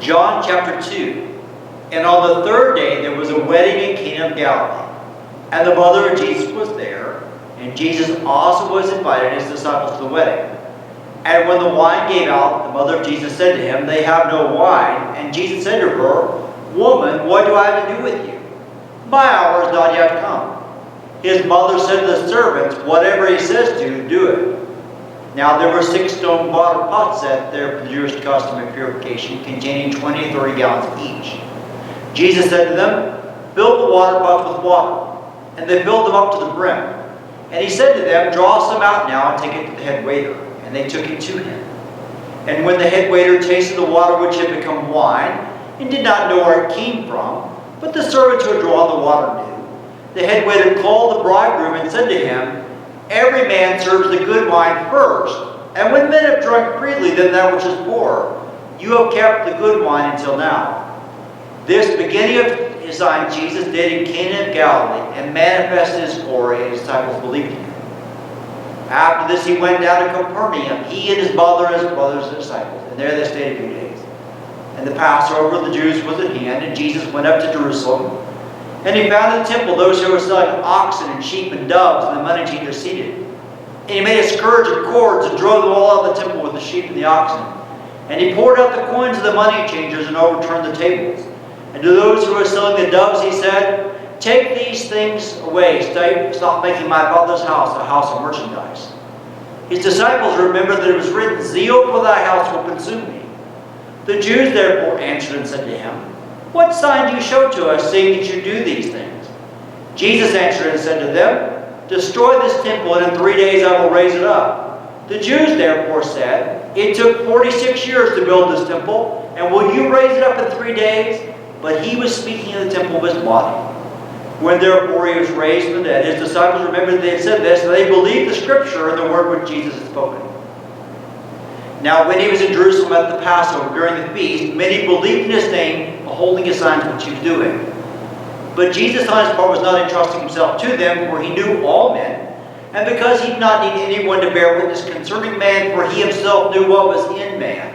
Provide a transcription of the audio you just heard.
John chapter 2. And on the third day there was a wedding in Cana of Galilee, and the mother of Jesus was there, and Jesus also was invited and his disciples to the wedding. And when the wine gave out, the mother of Jesus said to him, "They have no wine." And Jesus said to her, "Woman, what do I have to do with you? My hour is not yet come." His mother said to the servants, "Whatever he says to you, do it." Now there were 6 stone water pots set there for the Jewish custom of purification, containing 20 and 30 gallons each. Jesus said to them, "Fill the water pots with water." And they filled them up to the brim. And he said to them, "Draw some out now and take it to the head waiter." And they took it to him. And when the head waiter tasted the water which had become wine, and did not know where it came from, but the servants who had drawn the water knew, the head waiter called the bridegroom and said to him, "Every man serves the good wine first, and when men have drunk freely, then that which is poor. You have kept the good wine until now." This beginning of his sign Jesus did in Cana of Galilee, and manifested his glory, and his disciples believed in him. After this he went down to Capernaum, he and his mother and his brothers and disciples, and there they stayed a few days. And the Passover of the Jews was at hand, and Jesus went up to Jerusalem. And he found in the temple those who were selling oxen and sheep and doves, and the money changers seated. And he made a scourge of cords and drove them all out of the temple with the sheep and the oxen. And he poured out the coins of the money changers and overturned the tables. And to those who were selling the doves he said, "Take these things away. Stop making my Father's house a house of merchandise." His disciples remembered that it was written, "Zeal for thy house will consume me." The Jews therefore answered and said to him, "What sign do you show to us, seeing that you do these things?" Jesus answered and said to them, "Destroy this temple, and in 3 days I will raise it up." The Jews therefore said, "It took 46 years to build this temple, and will you raise it up in 3 days?" But he was speaking of the temple of his body. When therefore he was raised from the dead, his disciples remembered that they had said this, and they believed the scripture and the word which Jesus had spoken. Now when he was in Jerusalem at the Passover during the feast, many believed in his name, beholding his signs which he was doing. But Jesus on his part was not entrusting himself to them, for he knew all men, and because he did not need anyone to bear witness concerning man, for he himself knew what was in man.